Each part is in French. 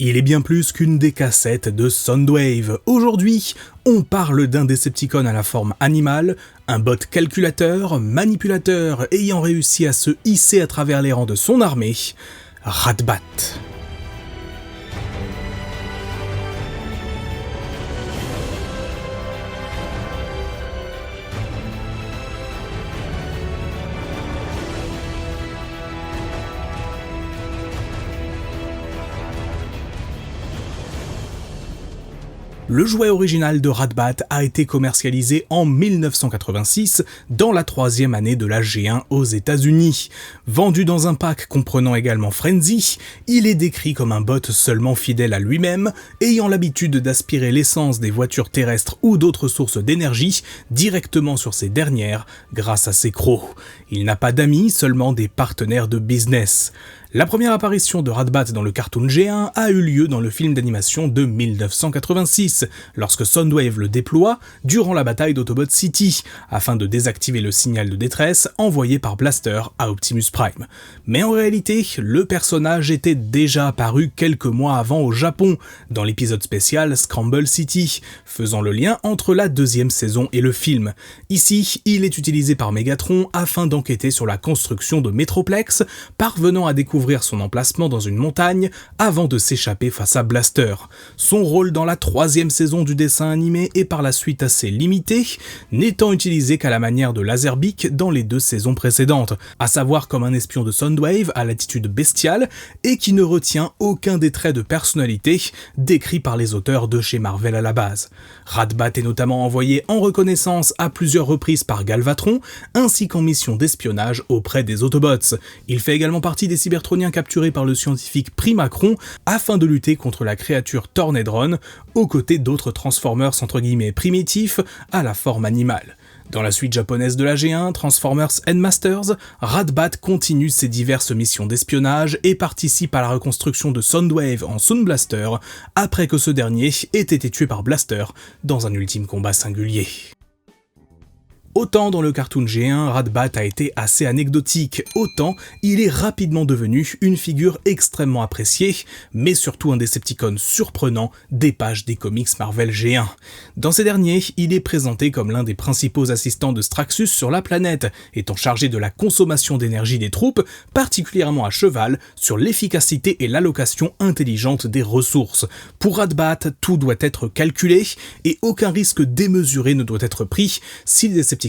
Il est bien plus qu'une des cassettes de Soundwave. Aujourd'hui, on parle d'un Decepticon à la forme animale, un bot calculateur, manipulateur ayant réussi à se hisser à travers les rangs de son armée, Ratbat. Le jouet original de Ratbat a été commercialisé en 1986, dans la troisième année de la G1 aux États-Unis. Vendu dans un pack comprenant également Frenzy, il est décrit comme un bot seulement fidèle à lui-même, ayant l'habitude d'aspirer l'essence des voitures terrestres ou d'autres sources d'énergie directement sur ces dernières grâce à ses crocs. Il n'a pas d'amis, seulement des partenaires de business. La première apparition de Ratbat dans le cartoon G1 a eu lieu dans le film d'animation de 1986, lorsque Soundwave le déploie durant la bataille d'Autobot City, afin de désactiver le signal de détresse envoyé par Blaster à Optimus Prime. Mais en réalité, le personnage était déjà apparu quelques mois avant au Japon, dans l'épisode spécial Scramble City, faisant le lien entre la deuxième saison et le film. Ici, il est utilisé par Megatron afin d'enquêter sur la construction de Metroplex, parvenant à découvrir son emplacement dans une montagne avant de s'échapper face à Blaster. Son rôle dans la troisième saison du dessin animé est par la suite assez limité, n'étant utilisé qu'à la manière de Laserbeak dans les deux saisons précédentes, à savoir comme un espion de Soundwave à l'attitude bestiale et qui ne retient aucun des traits de personnalité décrits par les auteurs de chez Marvel à la base. Ratbat est notamment envoyé en reconnaissance à plusieurs reprises par Galvatron, ainsi qu'en mission d'espionnage auprès des Autobots. Il fait également partie des Cybertroniens capturés par le scientifique Primacron afin de lutter contre la créature Tornedron, aux côtés d'autres Transformers entre guillemets primitifs à la forme animale. Dans la suite japonaise de la G1, Transformers Endmasters, Ratbat continue ses diverses missions d'espionnage et participe à la reconstruction de Soundwave en Sound Blaster, après que ce dernier ait été tué par Blaster dans un ultime combat singulier. Autant dans le cartoon G1, Ratbat a été assez anecdotique, autant il est rapidement devenu une figure extrêmement appréciée, mais surtout un Decepticon surprenant des pages des comics Marvel G1. Dans ces derniers, il est présenté comme l'un des principaux assistants de Straxus sur la planète, étant chargé de la consommation d'énergie des troupes, particulièrement à cheval, sur l'efficacité et l'allocation intelligente des ressources. Pour Ratbat, tout doit être calculé, et aucun risque démesuré ne doit être pris si les Decepticons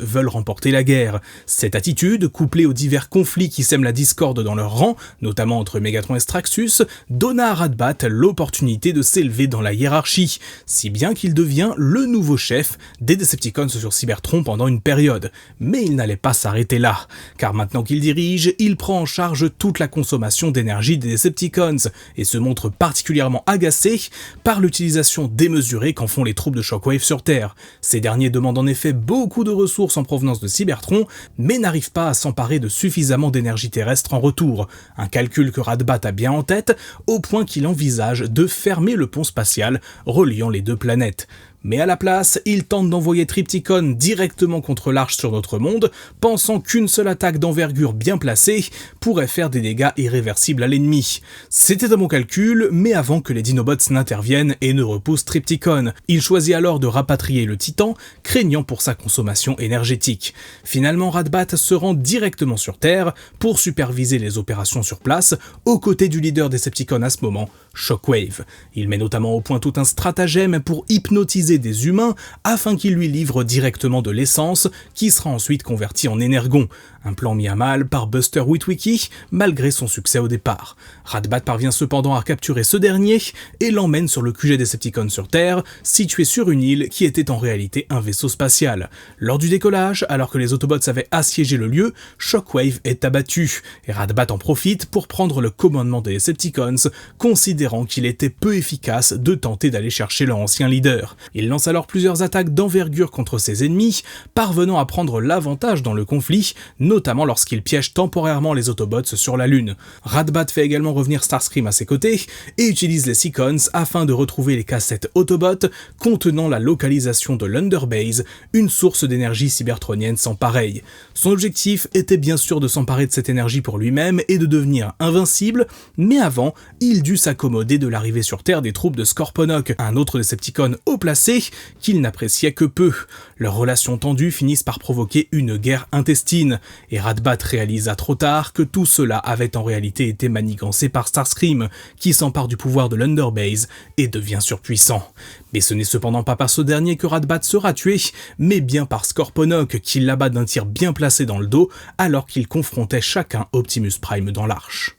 veulent remporter la guerre. Cette attitude, couplée aux divers conflits qui sèment la discorde dans leur rang, notamment entre Megatron et Straxus, donna à Ratbat l'opportunité de s'élever dans la hiérarchie, si bien qu'il devient le nouveau chef des Decepticons sur Cybertron pendant une période. Mais il n'allait pas s'arrêter là, car maintenant qu'il dirige, il prend en charge toute la consommation d'énergie des Decepticons, et se montre particulièrement agacé par l'utilisation démesurée qu'en font les troupes de Shockwave sur Terre. Ces derniers demandent en effet beaucoup de ressources en provenance de Cybertron, mais n'arrivent pas à s'emparer de suffisamment d'énergie terrestre en retour. Un calcul que Ratbat a bien en tête, au point qu'il envisage de fermer le pont spatial reliant les deux planètes. Mais à la place, il tente d'envoyer Trypticon directement contre l'Arche sur notre monde, pensant qu'une seule attaque d'envergure bien placée pourrait faire des dégâts irréversibles à l'ennemi. C'était un bon calcul, mais avant que les Dinobots n'interviennent et ne repoussent Trypticon, il choisit alors de rapatrier le Titan, craignant pour sa consommation énergétique. Finalement, Ratbat se rend directement sur Terre pour superviser les opérations sur place, aux côtés du leader Decepticon à ce moment, Shockwave. Il met notamment au point tout un stratagème pour hypnotiser des humains afin qu'ils lui livrent directement de l'essence qui sera ensuite convertie en énergon. Un plan mis à mal par Buster Witwicky malgré son succès au départ. Ratbat parvient cependant à capturer ce dernier et l'emmène sur le QG Decepticon sur Terre, situé sur une île qui était en réalité un vaisseau spatial. Lors du décollage, alors que les Autobots avaient assiégé le lieu, Shockwave est abattu et Ratbat en profite pour prendre le commandement des Decepticons, considérant qu'il était peu efficace de tenter d'aller chercher leur ancien leader. Il lance alors plusieurs attaques d'envergure contre ses ennemis, parvenant à prendre l'avantage dans le conflit, notamment lorsqu'il piège temporairement les Autobots sur la Lune. Ratbat fait également revenir Starscream à ses côtés et utilise les Seacons afin de retrouver les cassettes Autobot contenant la localisation de l'Underbase, une source d'énergie cybertronienne sans pareil. Son objectif était bien sûr de s'emparer de cette énergie pour lui-même et de devenir invincible, mais avant, il dut s'accommoder de l'arrivée sur Terre des troupes de Scorponok, un autre Decepticon haut placé qu'il n'appréciait que peu. Leurs relations tendues finissent par provoquer une guerre intestine, et Ratbat réalisa trop tard que tout cela avait en réalité été manigancé par Starscream, qui s'empare du pouvoir de l'Underbase et devient surpuissant. Mais ce n'est cependant pas par ce dernier que Ratbat sera tué, mais bien par Scorponok, qui l'abat d'un tir bien placé dans le dos, alors qu'ils confrontaient chacun Optimus Prime dans l'Arche.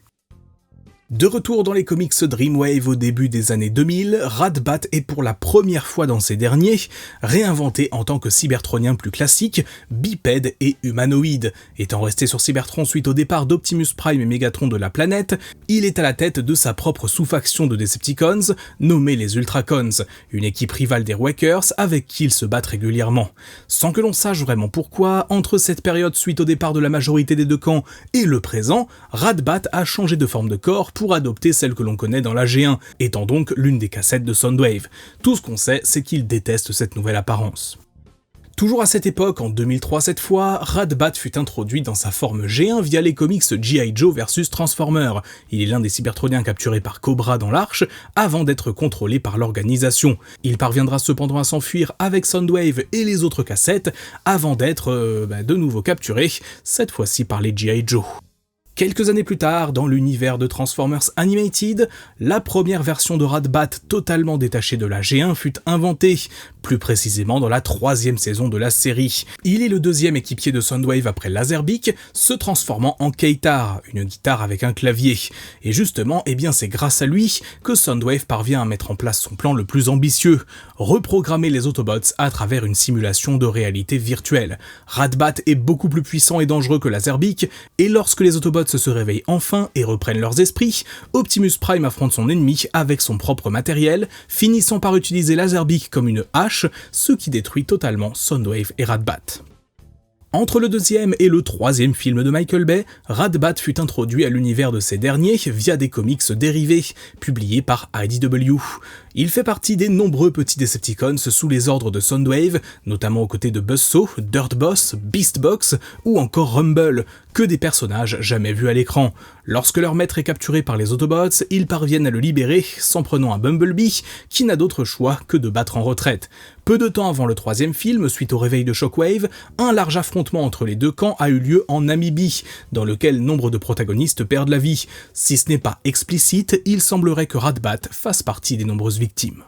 De retour dans les comics Dreamwave au début des années 2000, Ratbat est pour la première fois dans ces derniers réinventé en tant que cybertronien plus classique, bipède et humanoïde. Étant resté sur Cybertron suite au départ d'Optimus Prime et Megatron de la planète, il est à la tête de sa propre sous-faction de Decepticons, nommée les Ultracons, une équipe rivale des Wreckers avec qui ils se battent régulièrement. Sans que l'on sache vraiment pourquoi, entre cette période suite au départ de la majorité des deux camps et le présent, Ratbat a changé de forme de corps pour adopter celle que l'on connaît dans la G1, étant donc l'une des cassettes de Soundwave. Tout ce qu'on sait, c'est qu'il déteste cette nouvelle apparence. Toujours à cette époque, en 2003 cette fois, Ratbat fut introduit dans sa forme G1 via les comics G.I. Joe vs Transformers. Il est l'un des cybertroniens capturés par Cobra dans l'Arche, avant d'être contrôlé par l'organisation. Il parviendra cependant à s'enfuir avec Soundwave et les autres cassettes, avant d'être de nouveau capturé, cette fois-ci par les G.I. Joe. Quelques années plus tard, dans l'univers de Transformers Animated, la première version de Ratbat totalement détachée de la G1 fut inventée, plus précisément dans la 3e saison de la série. Il est le deuxième équipier de Soundwave après Laserbeak, se transformant en Keitar, une guitare avec un clavier. Et justement, c'est grâce à lui que Soundwave parvient à mettre en place son plan le plus ambitieux, reprogrammer les Autobots à travers une simulation de réalité virtuelle. Ratbat est beaucoup plus puissant et dangereux que Laserbeak, et lorsque les Autobots se réveillent enfin et reprennent leurs esprits, Optimus Prime affronte son ennemi avec son propre matériel, finissant par utiliser Laserbeak comme une hache, ce qui détruit totalement Soundwave et Ratbat. Entre le deuxième et le troisième film de Michael Bay, Ratbat fut introduit à l'univers de ces derniers via des comics dérivés, publiés par IDW. Il fait partie des nombreux petits Decepticons sous les ordres de Soundwave, notamment aux côtés de Buzzsaw, Dirtboss, Beastbox ou encore Rumble, que des personnages jamais vus à l'écran. Lorsque leur maître est capturé par les Autobots, ils parviennent à le libérer, s'en prenant à Bumblebee, qui n'a d'autre choix que de battre en retraite. Peu de temps avant le troisième film, suite au réveil de Shockwave, un large affrontement entre les deux camps a eu lieu en Namibie, dans lequel nombre de protagonistes perdent la vie. Si ce n'est pas explicite, il semblerait que Ratbat fasse partie des nombreuses victimes.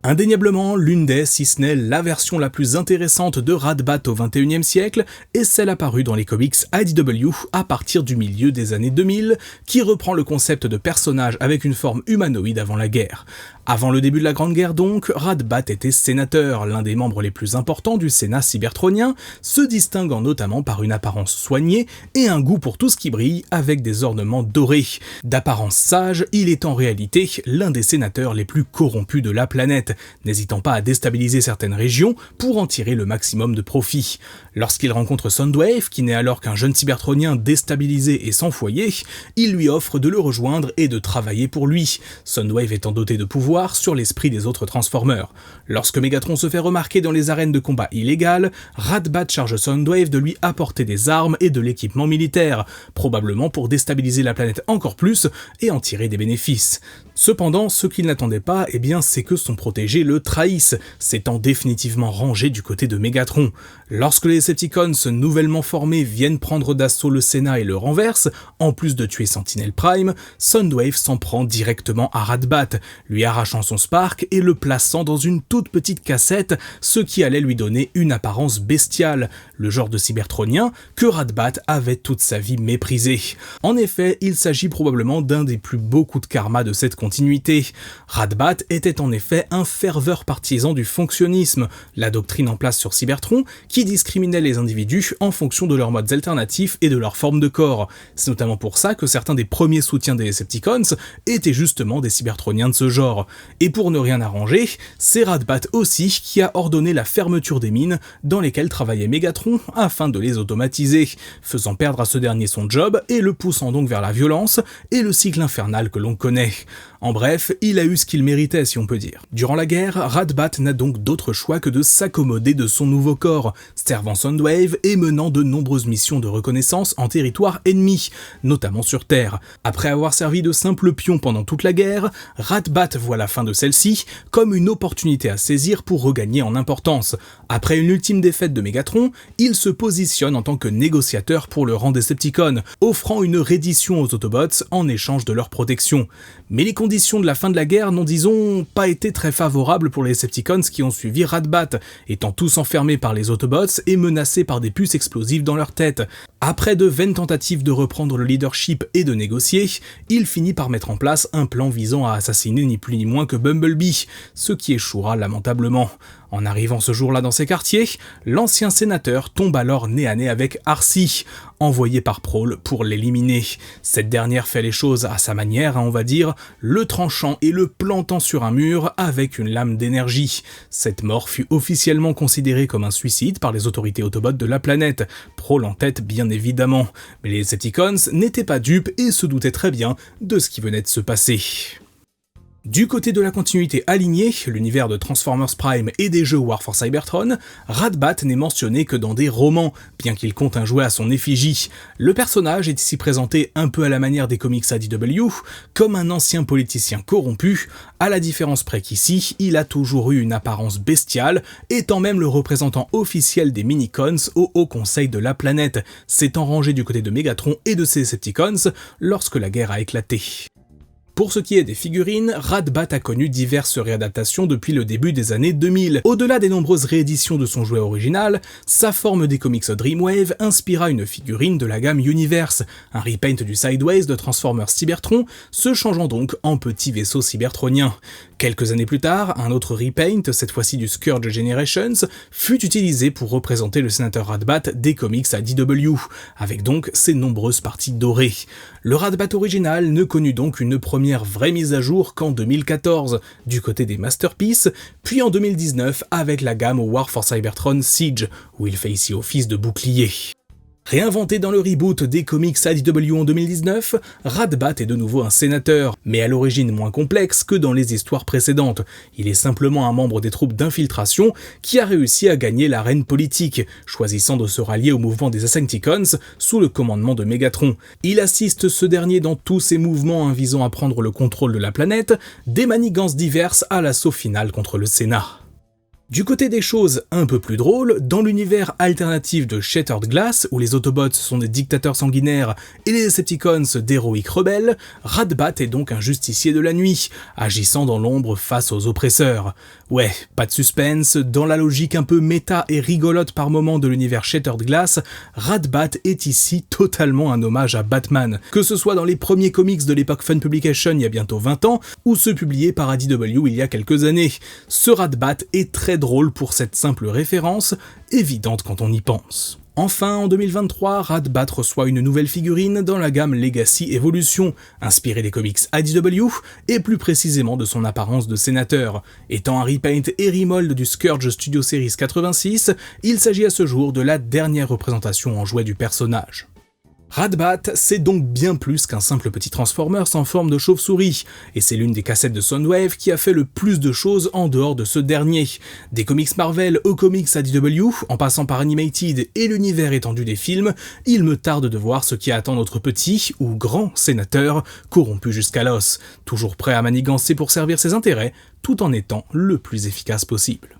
Indéniablement, l'une des, si ce n'est la version la plus intéressante de Ratbat au XXIe siècle, est celle apparue dans les comics IDW à partir du milieu des années 2000, qui reprend le concept de personnage avec une forme humanoïde avant la guerre. Avant le début de la Grande Guerre donc, Ratbat était sénateur, l'un des membres les plus importants du Sénat cybertronien, se distinguant notamment par une apparence soignée et un goût pour tout ce qui brille avec des ornements dorés. D'apparence sage, il est en réalité l'un des sénateurs les plus corrompus de la planète, n'hésitant pas à déstabiliser certaines régions pour en tirer le maximum de profit. Lorsqu'il rencontre Soundwave, qui n'est alors qu'un jeune cybertronien déstabilisé et sans foyer, il lui offre de le rejoindre et de travailler pour lui, Soundwave étant doté de pouvoir sur l'esprit des autres Transformers. Lorsque Megatron se fait remarquer dans les arènes de combat illégales, Ratbat charge Soundwave de lui apporter des armes et de l'équipement militaire, probablement pour déstabiliser la planète encore plus et en tirer des bénéfices. Cependant, ce qu'il n'attendait pas, c'est que son protégé le trahisse, s'étant définitivement rangé du côté de Megatron. Lorsque les Decepticons nouvellement formés viennent prendre d'assaut le Sénat et le renversent, en plus de tuer Sentinel Prime, Soundwave s'en prend directement à Ratbat, lui arrachant son Spark et le plaçant dans une toute petite cassette, ce qui allait lui donner une apparence bestiale, le genre de cybertronien que Ratbat avait toute sa vie méprisé. En effet, il s'agit probablement d'un des plus beaux coups de karma de cette console, continuité. Ratbat était en effet un ferveur partisan du fonctionnisme, la doctrine en place sur Cybertron qui discriminait les individus en fonction de leurs modes alternatifs et de leur forme de corps. C'est notamment pour ça que certains des premiers soutiens des Decepticons étaient justement des cybertroniens de ce genre. Et pour ne rien arranger, c'est Ratbat aussi qui a ordonné la fermeture des mines dans lesquelles travaillait Megatron afin de les automatiser, faisant perdre à ce dernier son job et le poussant donc vers la violence et le cycle infernal que l'on connaît. En bref, il a eu ce qu'il méritait si on peut dire. Durant la guerre, Ratbat n'a donc d'autre choix que de s'accommoder de son nouveau corps, servant Soundwave et menant de nombreuses missions de reconnaissance en territoire ennemi, notamment sur Terre. Après avoir servi de simple pion pendant toute la guerre, Ratbat voit la fin de celle-ci comme une opportunité à saisir pour regagner en importance. Après une ultime défaite de Megatron, il se positionne en tant que négociateur pour le rang Decepticon, offrant une reddition aux Autobots en échange de leur protection. Mais les conditions de la fin de la guerre n'ont disons pas été très favorables pour les Decepticons qui ont suivi Ratbat, étant tous enfermés par les Autobots et menacés par des puces explosives dans leur tête. Après de vaines tentatives de reprendre le leadership et de négocier, il finit par mettre en place un plan visant à assassiner ni plus ni moins que Bumblebee, ce qui échouera lamentablement. En arrivant ce jour-là dans ces quartiers, l'ancien sénateur tombe alors nez à nez avec Arcee, envoyé par Prowl pour l'éliminer. Cette dernière fait les choses à sa manière, on va dire, le tranchant et le plantant sur un mur avec une lame d'énergie. Cette mort fut officiellement considérée comme un suicide par les autorités Autobots de la planète, Prowl en tête bien évidemment. Mais les Decepticons n'étaient pas dupes et se doutaient très bien de ce qui venait de se passer. Du côté de la continuité alignée, l'univers de Transformers Prime et des jeux War for Cybertron, Ratbat n'est mentionné que dans des romans, bien qu'il compte un jouet à son effigie. Le personnage est ici présenté un peu à la manière des comics ADW, comme un ancien politicien corrompu, à la différence près qu'ici, il a toujours eu une apparence bestiale, étant même le représentant officiel des Minicons au Haut Conseil de la planète, s'étant rangé du côté de Megatron et de ses Decepticons lorsque la guerre a éclaté. Pour ce qui est des figurines, Ratbat a connu diverses réadaptations depuis le début des années 2000. Au-delà des nombreuses rééditions de son jouet original, sa forme des comics Dreamwave inspira une figurine de la gamme Universe, un repaint du Sideways de Transformers Cybertron, se changeant donc en petit vaisseau cybertronien. Quelques années plus tard, un autre repaint, cette fois-ci du Scourge Generations, fut utilisé pour représenter le sénateur Ratbat des comics ADW, avec donc ses nombreuses parties dorées. Le Ratbat original ne connut donc une première vraie mise à jour qu'en 2014, du côté des Masterpiece, puis en 2019 avec la gamme War for Cybertron Siege, où il fait ici office de bouclier. Réinventé dans le reboot des comics ADW en 2019, Ratbat est de nouveau un sénateur, mais à l'origine moins complexe que dans les histoires précédentes. Il est simplement un membre des troupes d'infiltration qui a réussi à gagner l'arène politique, choisissant de se rallier au mouvement des Ascenticons sous le commandement de Megatron. Il assiste ce dernier dans tous ses mouvements visant à prendre le contrôle de la planète, des manigances diverses à l'assaut final contre le Sénat. Du côté des choses un peu plus drôles, dans l'univers alternatif de Shattered Glass, où les Autobots sont des dictateurs sanguinaires et les Decepticons d'héroïques rebelles, Ratbat est donc un justicier de la nuit, agissant dans l'ombre face aux oppresseurs. Ouais, pas de suspense, dans la logique un peu méta et rigolote par moments de l'univers Shattered Glass, Ratbat est ici totalement un hommage à Batman, que ce soit dans les premiers comics de l'époque Fun Publication il y a bientôt 20 ans, ou ceux publiés par ADW il y a quelques années. Ce Ratbat est très drôle pour cette simple référence, évidente quand on y pense. Enfin, en 2023, Ratbat reçoit une nouvelle figurine dans la gamme Legacy Evolution, inspirée des comics ADW, et plus précisément de son apparence de sénateur. Étant un repaint et remold du Scourge Studio Series 86, il s'agit à ce jour de la dernière représentation en jouet du personnage. Ratbat, c'est donc bien plus qu'un simple petit Transformers en forme de chauve-souris, et c'est l'une des cassettes de Soundwave qui a fait le plus de choses en dehors de ce dernier. Des comics Marvel aux comics ADW, en passant par Animated et l'univers étendu des films, il me tarde de voir ce qui attend notre petit ou grand sénateur, corrompu jusqu'à l'os, toujours prêt à manigancer pour servir ses intérêts, tout en étant le plus efficace possible.